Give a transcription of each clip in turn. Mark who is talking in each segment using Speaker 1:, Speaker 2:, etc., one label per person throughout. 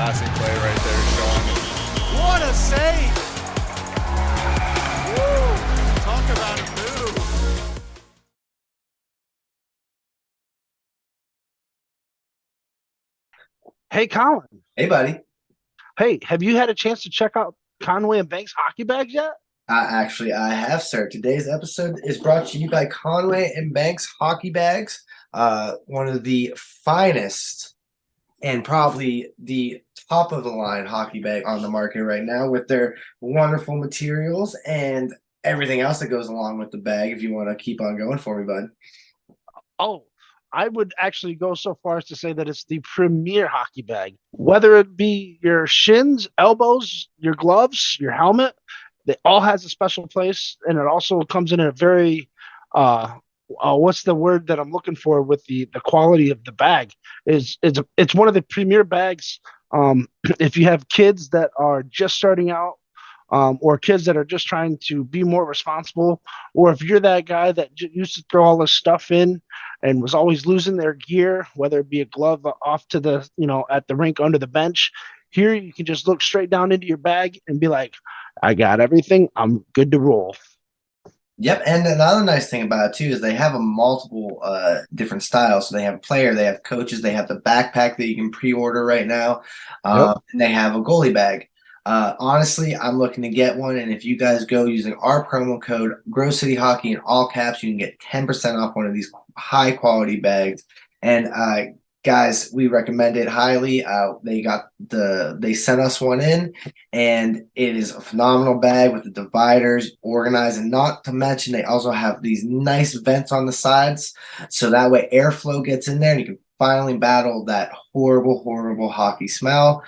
Speaker 1: passing play right there, Sean.
Speaker 2: What a save! Woo! Talk about a move.
Speaker 3: Hey, Colin.
Speaker 4: Hey, buddy.
Speaker 3: Hey, have you had a chance to check out Conway and Banks hockey bags yet?
Speaker 4: Actually, I have, sir. Today's episode is brought to you by Conway and Banks Hockey Bags, one of the finest and probably the top of the line hockey bag on the market right now, with their wonderful materials and everything else that goes along with the bag. If you want to keep on going for me, bud.
Speaker 3: Oh, I would actually go so far as to say that it's the premier hockey bag. Whether it be your shins, elbows, your gloves, your helmet, it all has a special place, and it also comes in a very what's the word that I'm looking for with the quality of the bag it's one of the premier bags. If you have kids that are just starting out, or kids that are just trying to be more responsible, or if you're that guy that used to throw all this stuff in and was always losing their gear, whether it be a glove off to the, at the rink under the bench, here you can just look straight down into your bag and be like, I got everything. I'm good to roll.
Speaker 4: Yep, and another nice thing about it too is they have a multiple different styles. So they have player, they have coaches, they have the backpack that you can pre-order right now,
Speaker 3: Yep.
Speaker 4: and they have a goalie bag. Honestly, I'm looking to get one, and if you guys go using our promo code Grove City Hockey in all caps, you can get 10% off one of these high quality bags. And guys, we recommend it highly. They sent us one in, and it is a phenomenal bag with the dividers organized, and not to mention they also have these nice vents on the sides, so that way airflow gets in there and you can finally battle that horrible hockey smell.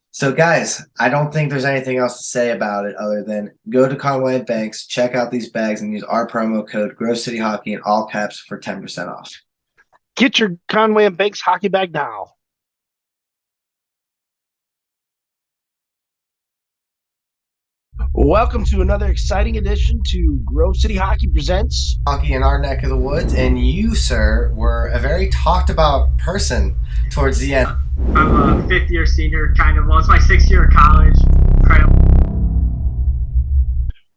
Speaker 4: So guys, I don't think there's anything else to say about it other than go to Conway and Banks, check out these bags, and use our promo code Grove City Hockey in all caps for 10% off.
Speaker 3: Get your Conway and Banks hockey bag now. Welcome to another exciting edition to Grove City Hockey Presents
Speaker 4: Hockey in our neck of the woods, and you, sir, were a very talked about person towards the end.
Speaker 5: I'm a fifth-year senior, kind of. Well, it's my sixth year of college.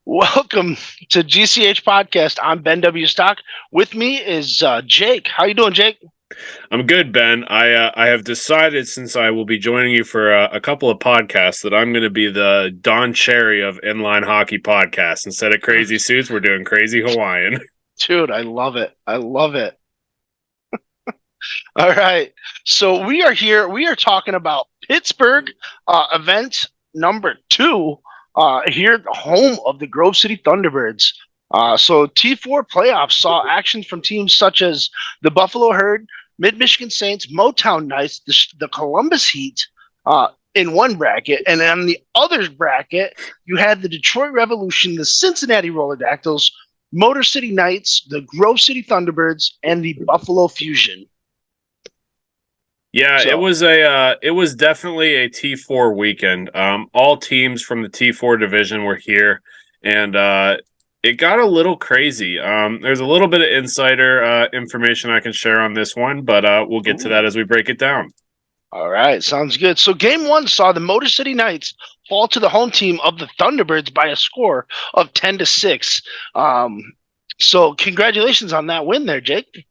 Speaker 3: Welcome to GCH Podcast. I'm Ben W. Stock. With me is Jake. How you doing, Jake?
Speaker 1: I'm good, Ben. I have decided, since I will be joining you for a couple of podcasts, that I'm going to be the Don Cherry of inline hockey podcasts. Instead of Crazy Suits, we're doing Crazy Hawaiian.
Speaker 3: Dude, I love it. I love it. All right. So we are here. We are talking about Pittsburgh event number 2 here at the home of the Grove City Thunderbirds. So T4 playoffs saw action from teams such as the Buffalo Herd, Mid-Michigan Saints, Motown Knights, the Columbus Heat in one bracket. And on the other bracket, you had the Detroit Revolution, the Cincinnati Rollerdactyls, Motor City Knights, the Grove City Thunderbirds, and the Buffalo Fusion.
Speaker 1: Yeah,
Speaker 3: So-
Speaker 1: it was definitely a T4 weekend. All teams from the T4 division were here, and it got a little crazy. There's a little bit of insider information I can share on this one, but we'll get to that as we break it down.
Speaker 3: All right, sounds good. So game 1 saw the Motor City Knights fall to the home team of the Thunderbirds by a score of 10-6. So congratulations on that win there, Jake.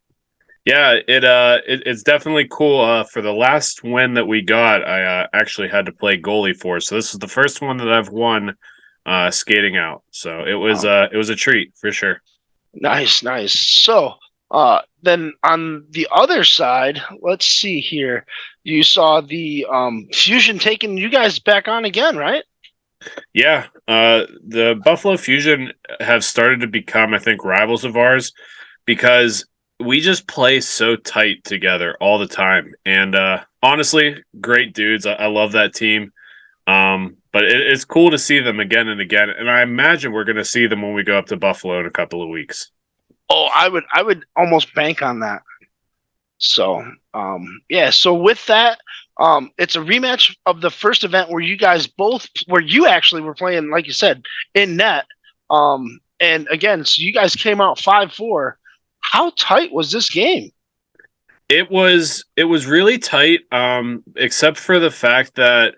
Speaker 1: Yeah, it's definitely cool. For the last win that we got, I actually had to play goalie for. So this is the first one that I've won skating out. So it was a treat for sure.
Speaker 3: Nice. So then on the other side, let's see here. You saw the Fusion taking you guys back on again, right?
Speaker 1: Yeah, the Buffalo Fusion have started to become, I think, rivals of ours because we just play so tight together all the time. And honestly, great dudes. I love that team. But it's cool to see them again and again. And I imagine we're going to see them when we go up to Buffalo in a couple of weeks.
Speaker 3: Oh, I would almost bank on that. So, so with that, it's a rematch of the first event where you actually were playing, like you said, in net. And again, so you guys came out 5-4. How tight was this game?
Speaker 1: It was really tight, except for the fact that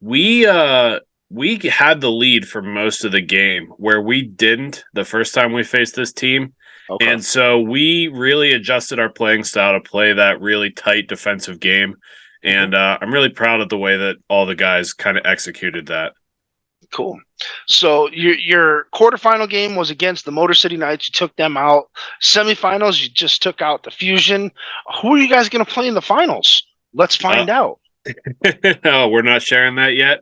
Speaker 1: we had the lead for most of the game, where we didn't the first time we faced this team.
Speaker 3: Okay.
Speaker 1: And so we really adjusted our playing style to play that really tight defensive game. And I'm really proud of the way that all the guys kind of executed that.
Speaker 3: Cool. So your quarterfinal game was against the Motor City Knights. You took them out. Semifinals, you just took out the Fusion. Who are you guys going to play in the finals? Let's find out.
Speaker 1: No, we're not sharing that yet.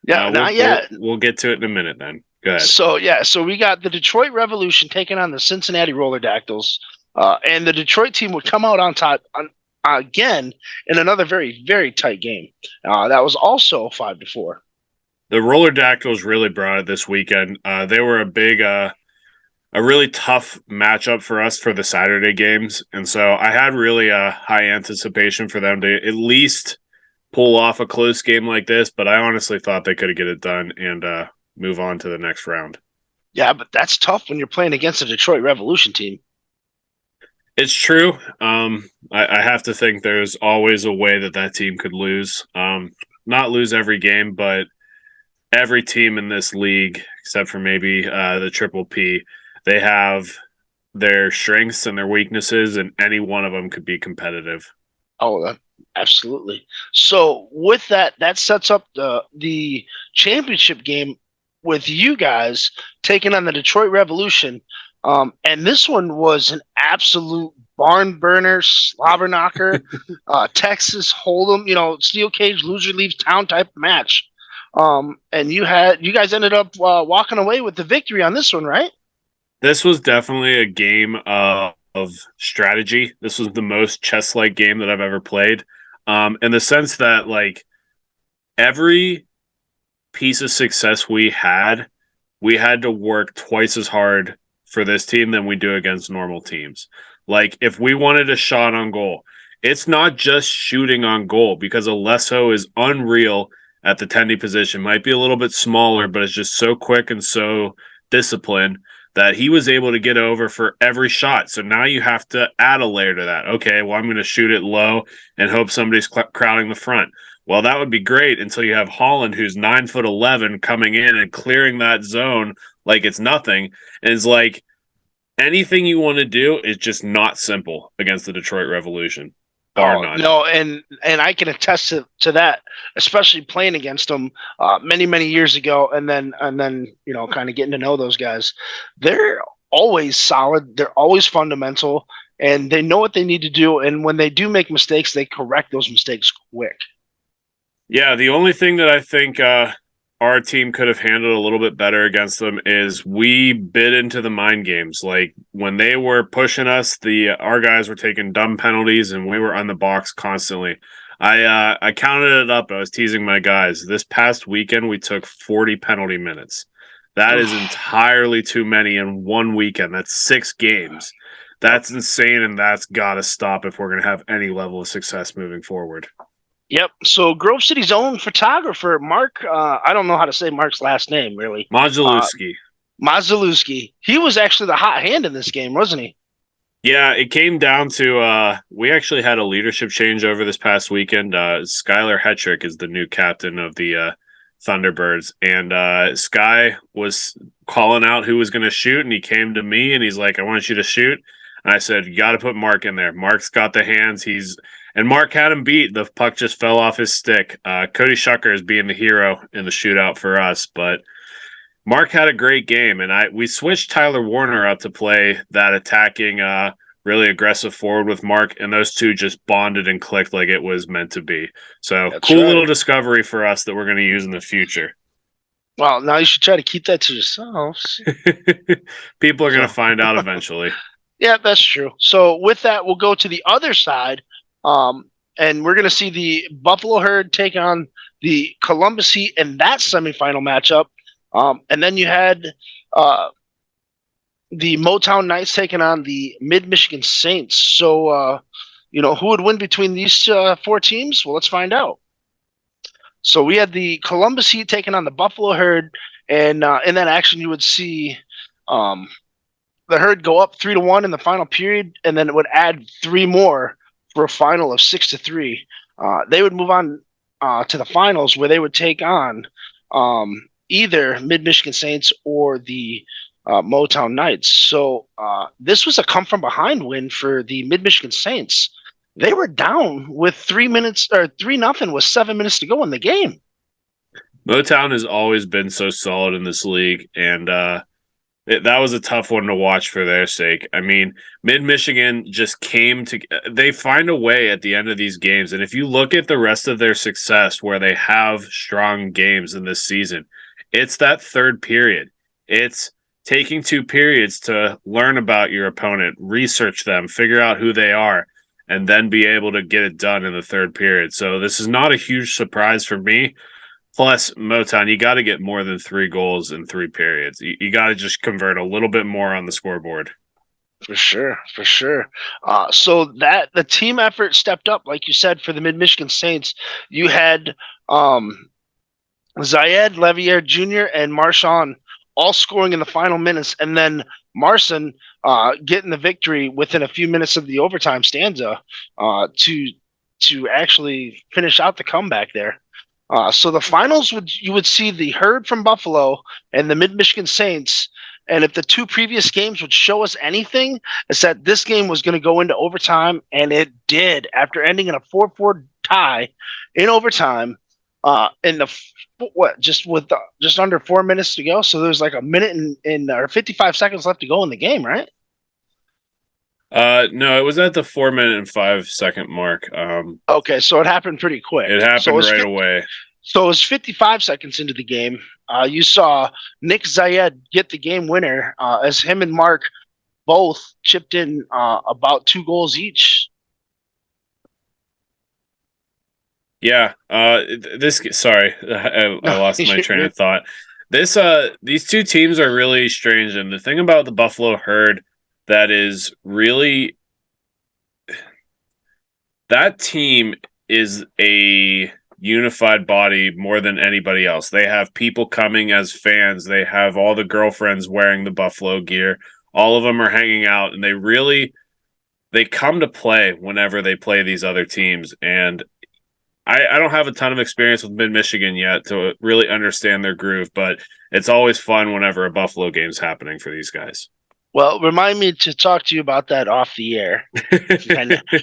Speaker 3: Yeah, not yet.
Speaker 1: We'll get to it in a minute then. Go ahead.
Speaker 3: So we got the Detroit Revolution taking on the Cincinnati Roller Dactyls. And the Detroit team would come out on top again in another very, very tight game. That was also 5-4.
Speaker 1: The Roller Dactyls really brought it this weekend. They were a really tough matchup for us for the Saturday games. And so I had really a high anticipation for them to at least pull off a close game like this. But I honestly thought they could get it done and move on to the next round.
Speaker 3: Yeah, but that's tough when you're playing against a Detroit Revolution team.
Speaker 1: It's true. I have to think there's always a way that team could lose. Not lose every game, but every team in this league, except for maybe the Triple P, they have their strengths and their weaknesses, and any one of them could be competitive.
Speaker 3: Oh, absolutely. So with that sets up the championship game with you guys taking on the Detroit Revolution. And this one was an absolute barn burner, slobber knocker, Texas Hold'em, steel cage, loser leaves town type match. And you guys ended up walking away with the victory on this one, right?
Speaker 1: This was definitely a game of strategy. This was the most chess-like game that I've ever played. In the sense that, like, every piece of success we had to work twice as hard for this team than we do against normal teams. Like, if we wanted a shot on goal, it's not just shooting on goal, because Alesso is unreal at the tendy position. Might be a little bit smaller, but it's just so quick and so disciplined that he was able to get over for every shot. So now you have to add a layer to that. Okay, well, I'm going to shoot it low and hope somebody's crowding the front. Well, that would be great until you have Holland, who's 9'11", coming in and clearing that zone like it's nothing. And it's like, anything you want to do is just not simple against the Detroit Revolution.
Speaker 3: No, and I can attest to that, especially playing against them many, many years ago, and then kind of getting to know those guys. They're always solid. They're always fundamental, and they know what they need to do. And when they do make mistakes, they correct those mistakes quick.
Speaker 1: Yeah, the only thing that I think our team could have handled a little bit better against them is we bit into the mind games. Like, when they were pushing us, our guys were taking dumb penalties and we were on the box constantly. I counted it up. I was teasing my guys. This past weekend, we took 40 penalty minutes. That is entirely too many in one weekend. That's 6 games. That's insane, and that's got to stop if we're going to have any level of success moving forward.
Speaker 3: Yep. So Grove City's own photographer, Mark, I don't know how to say Mark's last name, really. Mazalewski. He was actually the hot hand in this game, wasn't he?
Speaker 1: Yeah, it came down to we actually had a leadership change over this past weekend. Skylar Hetrick is the new captain of the Thunderbirds, and Sky was calling out who was going to shoot, and he came to me, and he's like, I want you to shoot. And I said, you got to put Mark in there. Mark's got the hands. And Mark had him beat. The puck just fell off his stick. Cody Shucker is being the hero in the shootout for us, but Mark had a great game, and we switched Tyler Warner out to play that attacking, really aggressive forward with Mark, and those two just bonded and clicked like it was meant to be. So that's cool, right. Little discovery for us that we're going to use in the future.
Speaker 3: Well, now you should try to keep that to yourselves.
Speaker 1: People are going to find out eventually.
Speaker 3: Yeah, that's true. So with that, we'll go to the other side. And we're going to see the Buffalo Herd take on the Columbus Heat in that semifinal matchup. And then you had the Motown Knights taking on the Mid-Michigan Saints. So, who would win between these 4 teams? Well, let's find out. So we had the Columbus Heat taking on the Buffalo Herd. And in that action, you would see the Herd go up 3-1 in the final period, and then it would add 3 more for a final of 6-3. They would move on to the finals where they would take on either Mid-Michigan Saints or the Motown Knights. So this was a come-from-behind win for the Mid-Michigan Saints. They were down with 3-0 with 7 minutes to go in the game.
Speaker 1: Motown has always been so solid in this league, and that was a tough one to watch for their sake. I mean, Mid-Michigan just came to – they find a way at the end of these games, and if you look at the rest of their success where they have strong games in this season, it's that third period. It's taking 2 periods to learn about your opponent, research them, figure out who they are, and then be able to get it done in the third period. So this is not a huge surprise for me. Plus, Motown, you got to get more than 3 goals in 3 periods. You got to just convert a little bit more on the scoreboard.
Speaker 3: For sure. So that the team effort stepped up, like you said, for the Mid-Michigan Saints. You had Zayed Levier Jr. and Marshawn all scoring in the final minutes, and then Marson getting the victory within a few minutes of the overtime stanza to actually finish out the comeback there. So the finals you would see the Herd from Buffalo and the Mid-Michigan Saints, and if the 2 previous games would show us anything, it's that this game was going to go into overtime, and it did. After ending in a 4-4 tie in overtime, just under 4 minutes to go. So there's like a minute or 55 seconds left to go in the game, right?
Speaker 1: No, it was at the 4 minute and 5 second mark.
Speaker 3: Okay, so it happened pretty quick.
Speaker 1: It happened right away.
Speaker 3: So it was 55 seconds into the game. You saw Nick Zayed get the game winner as him and Mark both chipped in about 2 goals each.
Speaker 1: Yeah. Sorry, I lost my train of thought. These 2 teams are really strange, and the thing about the Buffalo Herd that is really that team is a unified body more than anybody else. They have people coming as fans. They have all the girlfriends wearing the Buffalo gear. All of them are hanging out, and they come to play whenever they play these other teams. And I don't have a ton of experience with Mid-Michigan yet to really understand their groove, but it's always fun whenever a Buffalo game's happening for these guys.
Speaker 3: Well, remind me to talk to you about that off the air.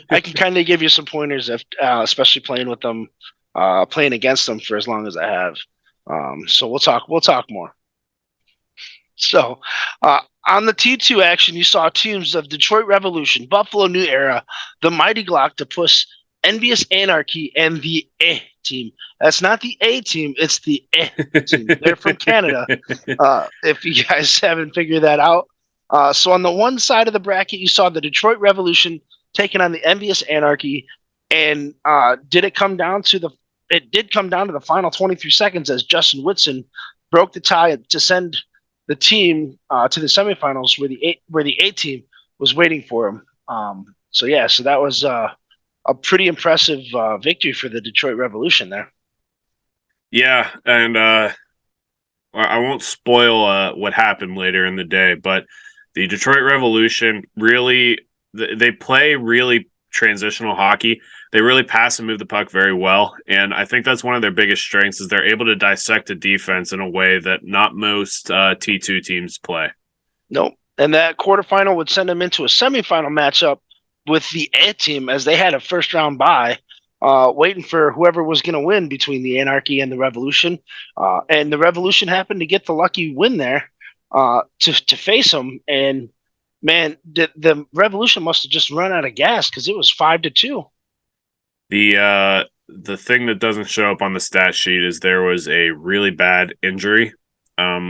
Speaker 3: I can kind of give you some pointers, especially playing with them, playing against them for as long as I have. So we'll talk more. So on the T2 action, you saw teams of Detroit Revolution, Buffalo New Era, the Mighty Glocktopus, Envious Anarchy, and the team. That's not the A team, it's the team. They're from Canada. If you guys haven't figured that out. So on the one side of the bracket, you saw the Detroit Revolution taking on the Envious Anarchy, and it did come down to the final 23 seconds as Justin Whitson broke the tie to send the team to the semifinals where the A team was waiting for him. So that was a pretty impressive victory for the Detroit Revolution there.
Speaker 1: Yeah, and I won't spoil what happened later in the day, but the Detroit Revolution they play really transitional hockey. They really pass and move the puck very well, and I think that's one of their biggest strengths is they're able to dissect a defense in a way that not most T2 teams play.
Speaker 3: Nope, and that quarterfinal would send them into a semifinal matchup with the A team as they had a first-round bye, waiting for whoever was going to win between the Anarchy and the Revolution, and the Revolution happened to get the lucky win there to face them, and man, the Revolution must have just run out of gas because it was 5-2.
Speaker 1: The thing that doesn't show up on the stat sheet is there was a really bad injury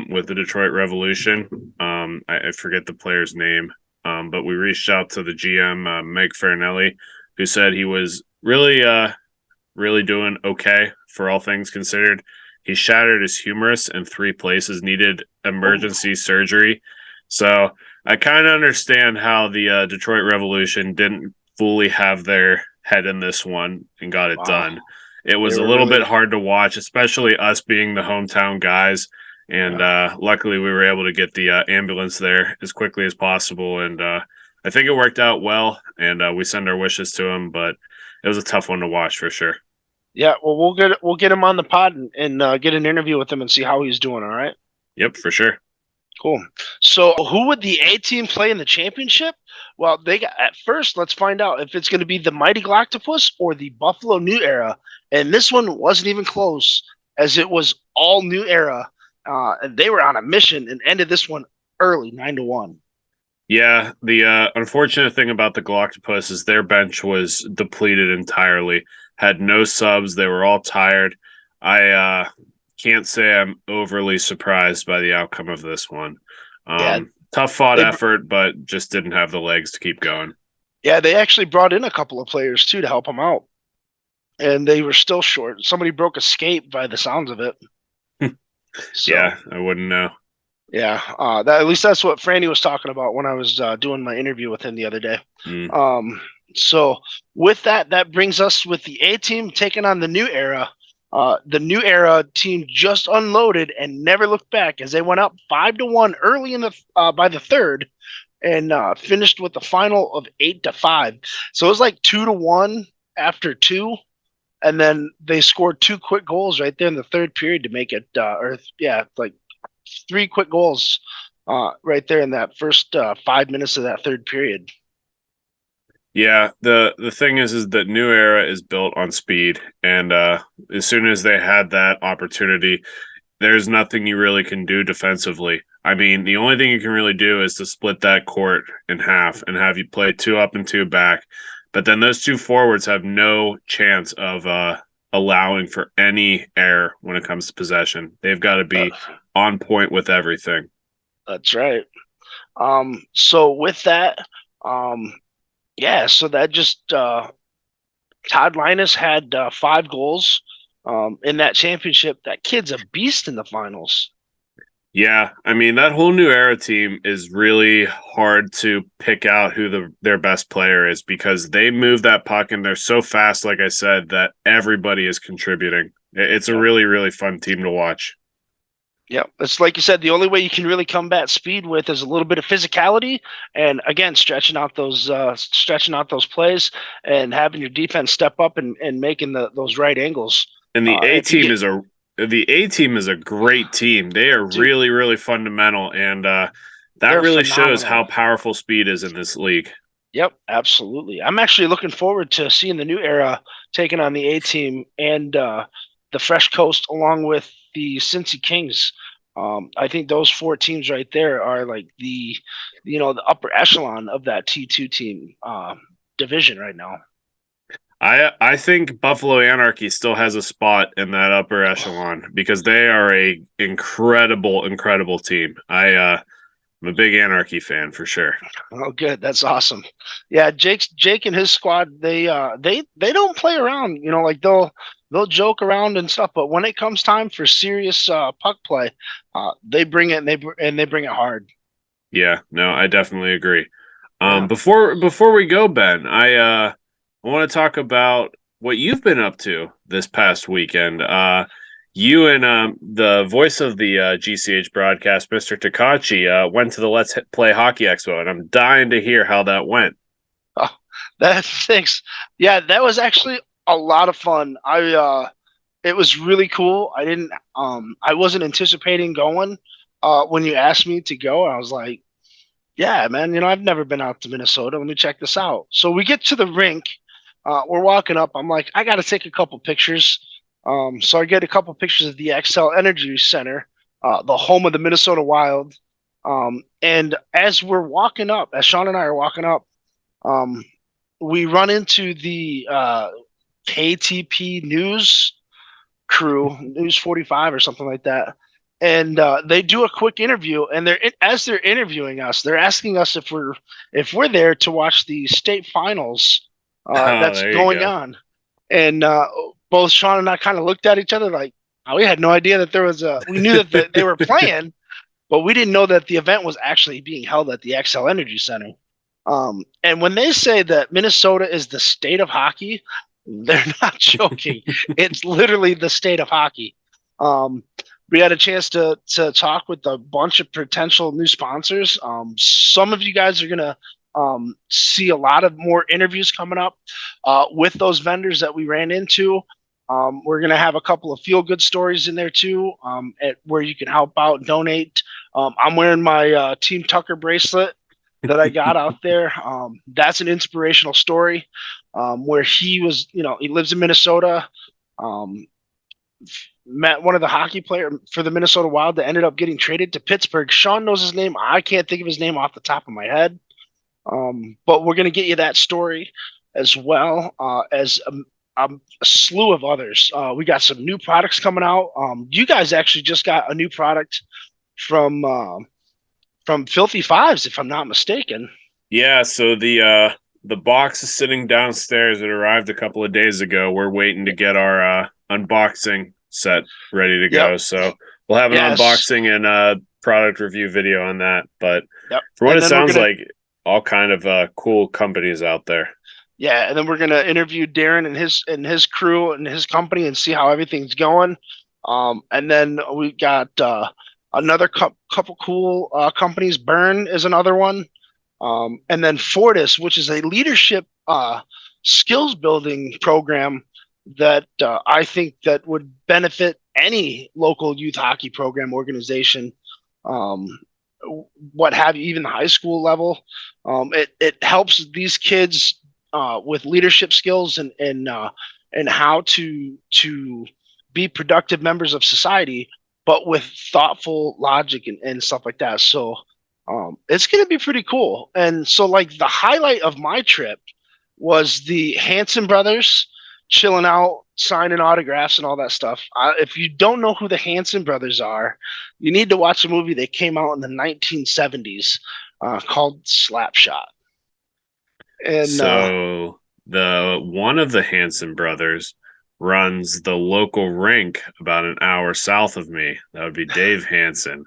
Speaker 1: with the Detroit Revolution. I forget the player's name, but we reached out to the GM, Meg Farinelli, who said he was really doing okay for all things considered. He shattered his humerus in 3 places, needed emergency surgery. So I kind of understand how the Detroit Revolution didn't fully have their head in this one and got it done. It was a little bit hard to watch, especially us being the hometown guys. And luckily we were able to get the ambulance there as quickly as possible. And I think it worked out well, and we send our wishes to him. But it was a tough one to watch for sure.
Speaker 3: Yeah, well, we'll get him on the pod and get an interview with him and see how he's doing. All right.
Speaker 1: Yep, for sure.
Speaker 3: Cool. So, who would the A team play in the championship? Well, at first. Let's find out if it's going to be the Mighty Galactopus or the Buffalo New Era. And this one wasn't even close, as it was all New Era, and they were on a mission and ended this one early, 9-1.
Speaker 1: Yeah, the unfortunate thing about the Galactopus is their bench was depleted entirely. Had no subs. They were all tired. I can't say I'm overly surprised by the outcome of this one.
Speaker 3: Yeah,
Speaker 1: tough fought effort, but just didn't have the legs to keep going.
Speaker 3: Yeah, they actually brought in a couple of players too to help them out, and they were still short. Somebody broke a skate by the sounds of it. So,
Speaker 1: yeah, I wouldn't know.
Speaker 3: Yeah, at least that's what Franny was talking about when I was doing my interview with him the other day. So with that brings us with the A team taking on the New Era. The New Era team just unloaded and never looked back as they went up 5-1 early in the by the third, and finished with the final of 8-5. So it was like 2-1 after 2, and then they scored 2 quick goals right there in the third period to make it. Like 3 quick goals right there in that first 5 minutes of that third period.
Speaker 1: Yeah, the thing is that New Era is built on speed, and as soon as they had that opportunity, there's nothing you really can do defensively. I mean, the only thing you can really do is to split that court in half and have you play 2 up and 2 back. But then those 2 forwards have no chance of allowing for any error when it comes to possession. They've got to be on point with everything.
Speaker 3: That's right. So with that, so that just Todd Linus had 5 goals in that championship. That kid's a beast in the finals.
Speaker 1: Yeah, I mean, that whole New Era team is really hard to pick out who their best player is because they move that puck and they're so fast, like I said, that everybody is contributing. It's a really, really fun team to watch.
Speaker 3: Yeah, it's like you said, the only way you can really combat speed with is a little bit of physicality, and again, stretching out those plays and having your defense step up and making those right angles.
Speaker 1: And the A team is a great team. They are really, really fundamental, and that really shows how powerful speed is in this league.
Speaker 3: Yep, absolutely. I'm actually looking forward to seeing the New Era taking on the A team and the Fresh Coast along with the Cincy Kings. I think those 4 teams right there are like the upper echelon of that T2 team division right now.
Speaker 1: I think Buffalo Anarchy still has a spot in that upper echelon because they are a incredible team. I'm a big Anarchy fan for sure.
Speaker 3: Oh, good. That's awesome. Yeah, Jake and his squad, they don't play around. Like they'll joke around and stuff, but when it comes time for serious puck play, they bring it and they bring it hard.
Speaker 1: Yeah, no, I definitely agree. Before we go, Ben, I want to talk about what you've been up to this past weekend. You and the voice of the GCH broadcast, Mr. Takachi, went to the Let's Play Hockey Expo, and I'm dying to hear how that went.
Speaker 3: Oh, thanks. Yeah, that was actually a lot of fun. It was really cool. I wasn't anticipating going when you asked me to go. I was like, yeah, man, I've never been out to Minnesota. Let me check this out. So we get to the rink. We're walking up. I'm like, I got to take a couple pictures. So I get a couple pictures of the Xcel Energy Center, the home of the Minnesota Wild. And as Sean and I are walking up, we run into the KTP News crew, News 45 or something like that. And they do a quick interview, and as they're interviewing us, they're asking us if we're there to watch the state finals that's going on. And both Sean and I kind of looked at each other like, we had no idea that we knew that they were playing, but we didn't know that the event was actually being held at the Xcel Energy Center. And when they say that Minnesota is the state of hockey, they're not joking. It's literally the state of hockey. We had a chance to talk with a bunch of potential new sponsors. Some of you guys are going to See a lot of more interviews coming up with those vendors that we ran into. We're going to have a couple of feel good stories in there too, where you can help out and donate. I'm wearing my Team Tucker bracelet that I got out there. That's an inspirational story where he was, he lives in Minnesota. Met one of the hockey players for the Minnesota Wild that ended up getting traded to Pittsburgh. Sean knows his name. I can't think of his name off the top of my head. But we're going to get you that story as well as a slew of others. We got some new products coming out. You guys actually just got a new product from Filthy Fives, if I'm not mistaken.
Speaker 1: Yeah, so the box is sitting downstairs. It arrived a couple of days ago. We're waiting to get our unboxing set ready to go. So we'll have an unboxing and product review video on that. But for what it sounds like, all kind of cool companies out there.
Speaker 3: Yeah, and then we're gonna interview Darren and his crew and his company and see how everything's going. And then we got another couple cool companies. Burn is another one. And then Fortis, which is a leadership skills building program that I think that would benefit any local youth hockey program organization, what have you, even the high school level. It helps these kids with leadership skills and how to be productive members of society, but with thoughtful logic and stuff like that. So it's going to be pretty cool. And so, like, the highlight of my trip was the Hanson brothers chilling out, signing autographs and all that stuff. If you don't know who the Hanson brothers are, you need to watch a movie that came out in the 1970s called Slapshot. And
Speaker 1: so the one of the Hanson brothers runs the local rink about an hour south of me. That would be Dave Hanson.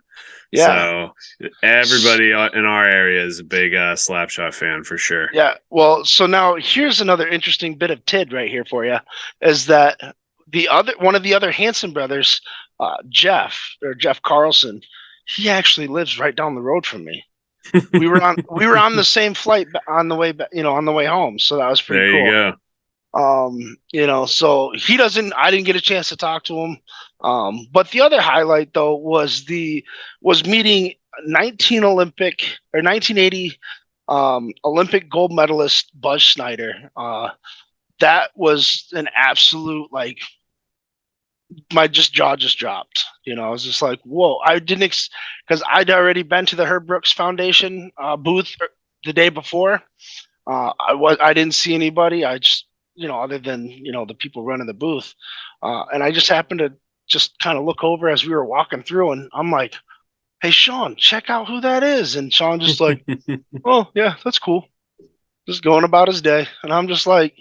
Speaker 1: Yeah. So everybody in our area is a big Slapshot fan for sure.
Speaker 3: Yeah. Well, so now here's another interesting bit of tid right here for you, is that one of the other Hanson brothers, Jeff Carlson, he actually lives right down the road from me. We were on the same flight on the way home. So that was pretty cool.
Speaker 1: There
Speaker 3: you go. So I didn't get a chance to talk to him. But the other highlight though was meeting 1980 Olympic gold medalist Buzz Snyder. That was an absolute, like, my jaw just dropped. I was just like, whoa. I didn't because I'd already been to the Herb Brooks Foundation booth the day before. I didn't see anybody. I just, other than, the people running the booth. And I just happened to just kind of look over as we were walking through, and I'm like, hey, Sean, check out who that is. And Sean just like, oh, yeah, that's cool. Just going about his day. And I'm just like,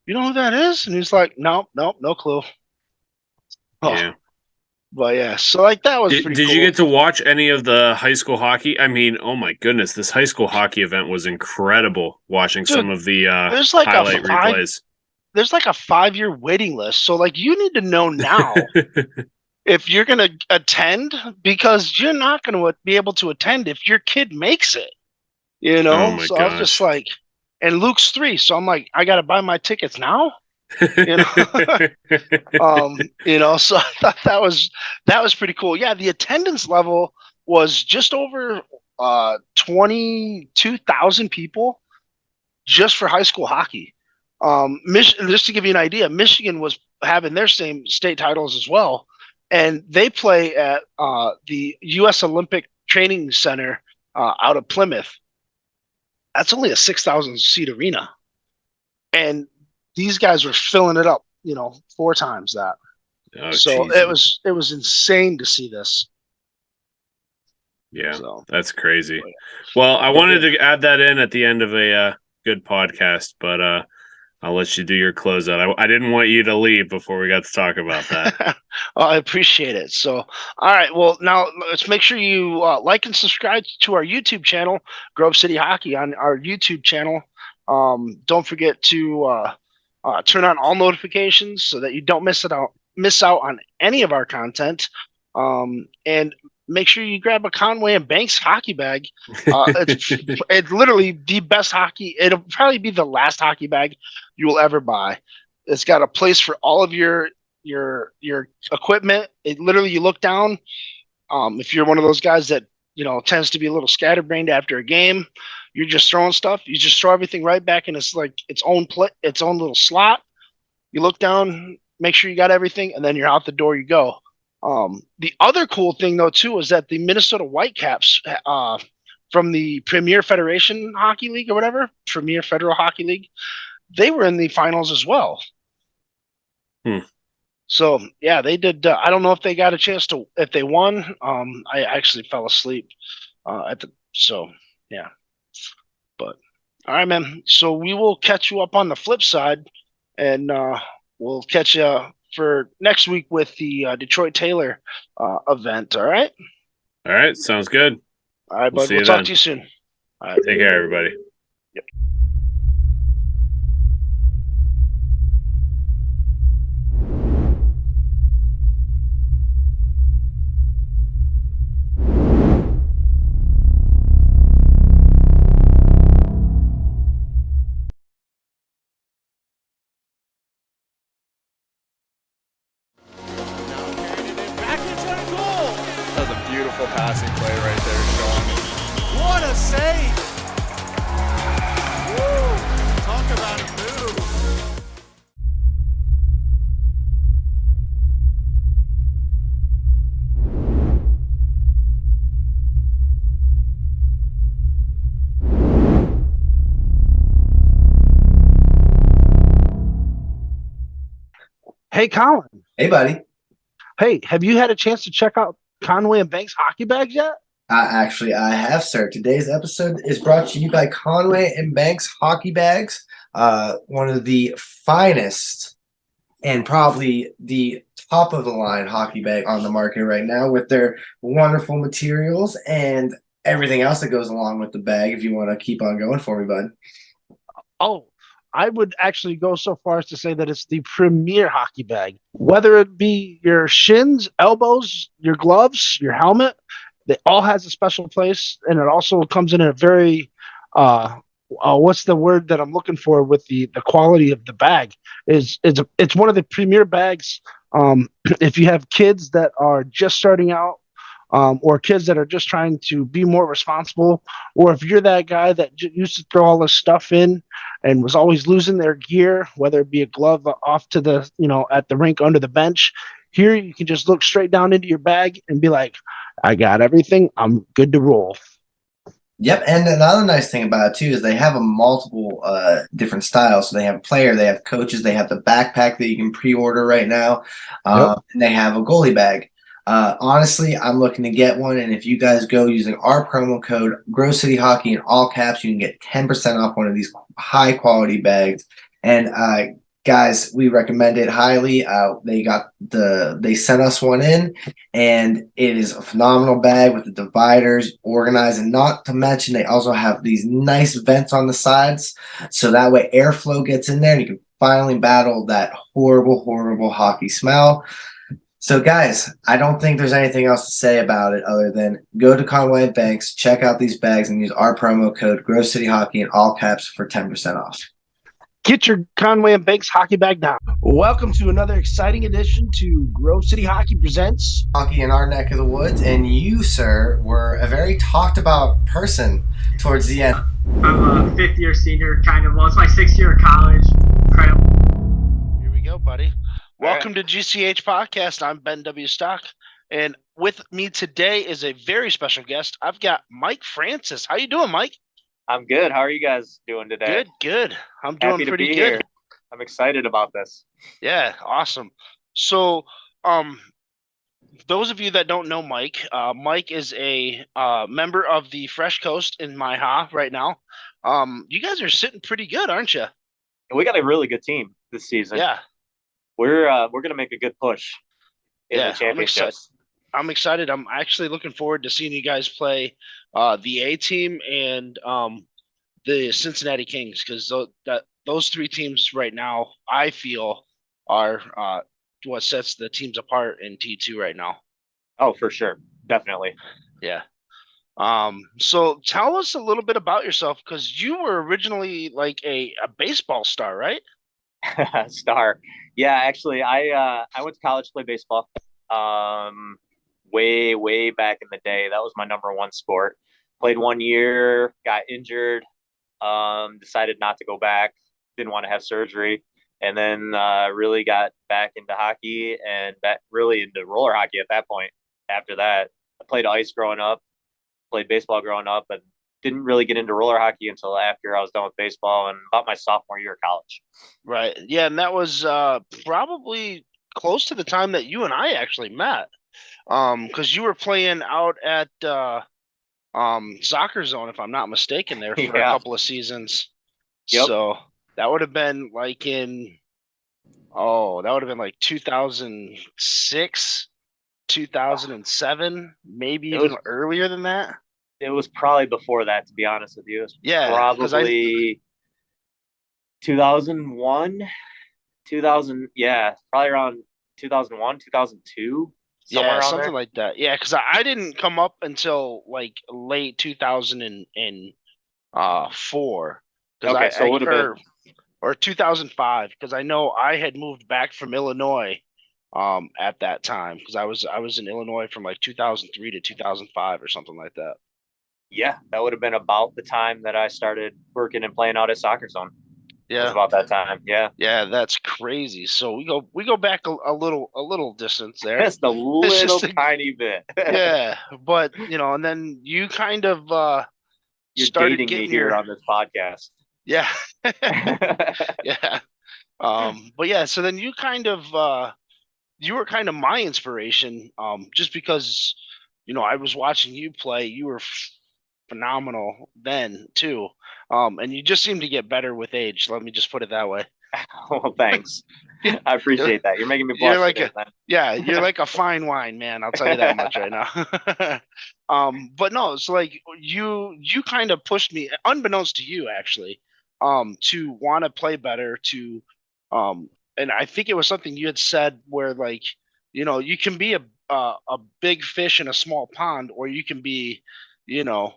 Speaker 3: you know who that is? And he's like, no clue. Oh.
Speaker 1: Yeah.
Speaker 3: But yeah, so like that was pretty
Speaker 1: Did
Speaker 3: cool.
Speaker 1: you get to watch any of the high school hockey? I mean, oh my goodness, this high school hockey event was incredible. Watching some of the highlight replays.
Speaker 3: There's like a 5-year waiting list. So like you need to know now if you're going to attend, because you're not going to be able to attend if your kid makes it.
Speaker 1: Oh my
Speaker 3: so
Speaker 1: gosh.
Speaker 3: I was just like, and Luke's 3, so I'm like, I got to buy my tickets now. So I thought that was pretty cool. Yeah, the attendance level was just over 22,000 people just for high school hockey. Just to give you an idea, Michigan was having their same state titles as well, and they play at the U.S. Olympic Training Center out of Plymouth. That's only a 6,000 seat arena, and these guys were filling it up, 4 times that.
Speaker 1: Oh,
Speaker 3: so
Speaker 1: Jesus.
Speaker 3: it was insane to see this.
Speaker 1: Yeah, that's crazy. Well, I wanted to add that in at the end of a good podcast, but I'll let you do your closeout. I didn't want you to leave before we got to talk about that.
Speaker 3: Well, I appreciate it. So, all right. Well, now let's make sure you like and subscribe to our YouTube channel, Grove City Hockey, on our YouTube channel. Don't forget to turn on all notifications so that you don't miss out on any of our content. And make sure you grab a Conway and Banks hockey bag. It's literally the best hockey. It'll probably be the last hockey bag you will ever buy. It's got a place for all of your equipment. It literally, you look down. If you're one of those guys that tends to be a little scatterbrained after a game, you're just throwing stuff. You just throw everything right back in its own little slot. You look down, make sure you got everything, and then you're out the door. You go. The other cool thing though too is that the Minnesota Whitecaps from the Premier Federation Hockey League or whatever, Premier Federal Hockey League, they were in the finals as well. So yeah, they did. I don't know if they got a chance if they won. I actually fell asleep yeah. But all right, man. So we will catch you up on the flip side, and we'll catch you for next week with the Detroit Taylor event. All right.
Speaker 1: All right. Sounds good.
Speaker 3: All right, bud. We'll talk to you soon. All right.
Speaker 1: Take care, everybody.
Speaker 3: Yep.
Speaker 2: Now carrying it in, back into the goal.
Speaker 6: That was a beautiful passing play right there, Sean.
Speaker 2: What a save! Woo! Talk about a move.
Speaker 3: Hey, Colin.
Speaker 4: Hey, buddy.
Speaker 3: Hey, have you had a chance to check out Conway and Banks hockey bags yet?
Speaker 4: Actually, I have, sir. Today's episode is brought to you by Conway and Banks Hockey Bags, one of the finest and probably the top of the line hockey bag on the market right now, with their wonderful materials and everything else that goes along with the bag. If you want to keep on going for me, bud.
Speaker 3: Oh, I would actually go so far as to say that it's the premier hockey bag. Whether it be your shins, elbows, your gloves, your helmet, it all has a special place, and it also comes in a very what's the word that I'm looking for with the quality of the bag it's one of the premier bags. If you have kids that are just starting out, or kids that are just trying to be more responsible, or if you're that guy that used to throw all this stuff in and was always losing their gear, whether it be a glove off to the at the rink under the bench, here you can just look straight down into your bag and be like, I got everything, I'm good to roll.
Speaker 4: Yep, and another nice thing about it too is they have a multiple different styles. So they have player, they have coaches, they have the backpack that you can pre-order right now, and they have a goalie bag. Honestly, I'm looking to get one, and if you guys go using our promo code Grove City Hockey in all caps, you can get 10% off one of these high quality bags. And guys, we recommend it highly. They sent us one in, and it is a phenomenal bag with the dividers organized, and not to mention they also have these nice vents on the sides, so that way airflow gets in there and you can finally battle that horrible hockey smell. So guys, I don't think there's anything else to say about it other than go to Conway Banks, check out these bags, and use our promo code Grove City Hockey in all caps for 10% off.
Speaker 3: Get your Conway and Banks hockey bag now. Welcome to another exciting edition to Grove City Hockey Presents
Speaker 4: Hockey in our neck of the woods, and you, sir, were a very talked about person towards the end.
Speaker 5: I'm a fifth-year senior, kind of. Well, it's my 6th year of college. Incredible.
Speaker 3: Here we go, buddy. Welcome to GCH Podcast. I'm Ben W. Stock, and with me today is a very special guest. I've got Mike Francis. How you doing, Mike?
Speaker 6: I'm good. How are you guys doing today?
Speaker 3: Good. I'm doing
Speaker 6: Happy to
Speaker 3: pretty
Speaker 6: be
Speaker 3: good.
Speaker 6: here. I'm excited about this.
Speaker 3: Yeah, awesome. So, those of you that don't know Mike, Mike is a member of the Fresh Coast in MyHa right now. You guys are sitting pretty good, aren't you?
Speaker 6: And we got a really good team this season.
Speaker 3: Yeah.
Speaker 6: We're gonna make a good push in the championships.
Speaker 3: I'm excited. I'm actually looking forward to seeing you guys play the A team and the Cincinnati Kings, because those three teams right now, I feel, are what sets the teams apart in T2 right now.
Speaker 6: Oh, for sure. Definitely.
Speaker 3: Yeah. So tell us a little bit about yourself, because you were originally like a baseball star, right?
Speaker 6: Star. Yeah, actually, I went to college to play baseball. Way back in the day. That was my number one sport. Played 1 year, got injured, decided not to go back, didn't want to have surgery, and then really got back into hockey and really into roller hockey at that point. After that, I played ice growing up, played baseball growing up, and didn't really get into roller hockey until after I was done with baseball and about my sophomore year of college.
Speaker 3: Right. Yeah, and that was probably close to the time that you and I actually met. Because you were playing out at Soccer Zone, if I'm not mistaken, there for a
Speaker 6: Yeah.
Speaker 3: couple of seasons.
Speaker 6: Yep.
Speaker 3: So that would have been like that would have been like 2006, 2007, maybe even earlier than that.
Speaker 6: It was probably before that, to be honest with you. It was
Speaker 3: Yeah, because
Speaker 6: probably 2001, 2000. Yeah, probably around 2001, 2002, somewhere around
Speaker 3: something
Speaker 6: there.
Speaker 3: like that. Yeah, because I didn't come up until like late 2004.
Speaker 6: Okay, so it would have been.
Speaker 3: Or 2005, because I know I had moved back from Illinois at that time, because I was in Illinois from like 2003 to 2005 or something like that.
Speaker 6: Yeah, that would have been about the time that I started working and playing out at Soccer Zone. It was
Speaker 3: Yeah.
Speaker 6: about that time. Yeah.
Speaker 3: Yeah, that's crazy. So we go back a little distance there.
Speaker 6: Just a little tiny bit.
Speaker 3: Yeah, but and then you kind of
Speaker 6: You're
Speaker 3: started
Speaker 6: dating
Speaker 3: getting
Speaker 6: me here on this podcast.
Speaker 3: Yeah. Yeah. But yeah, so then you kind of you were kind of my inspiration, just because I was watching you play. You were phenomenal then too, and you just seem to get better with age. Let me just put it that way.
Speaker 6: Well, thanks. I appreciate that. You're making me blush.
Speaker 3: You're like
Speaker 6: today,
Speaker 3: you're like a fine wine, man. I'll tell you that much right now. But no, it's like you kind of pushed me, unbeknownst to you, actually, to want to play better. And I think it was something you had said where, like, you can be a big fish in a small pond, or you can be, you know,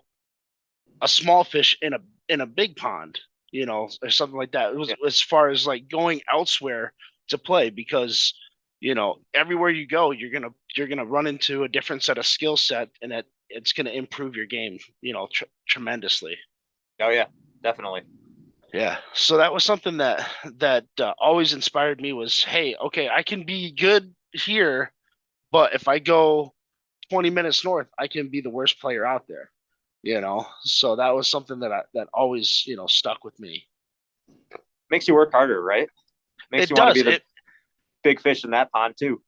Speaker 3: a small fish in a big pond, or something like that. It was as far as like going elsewhere to play, because everywhere you go, you're gonna run into a different set of skill set, and that it's gonna improve your game, tremendously.
Speaker 6: Oh yeah, definitely.
Speaker 3: Yeah. So that was something that always inspired me was, hey, okay, I can be good here, but if I go 20 minutes north, I can be the worst player out there. So that was something that always stuck with me.
Speaker 6: Makes you work harder, right? Makes you want to be the big fish in that pond too.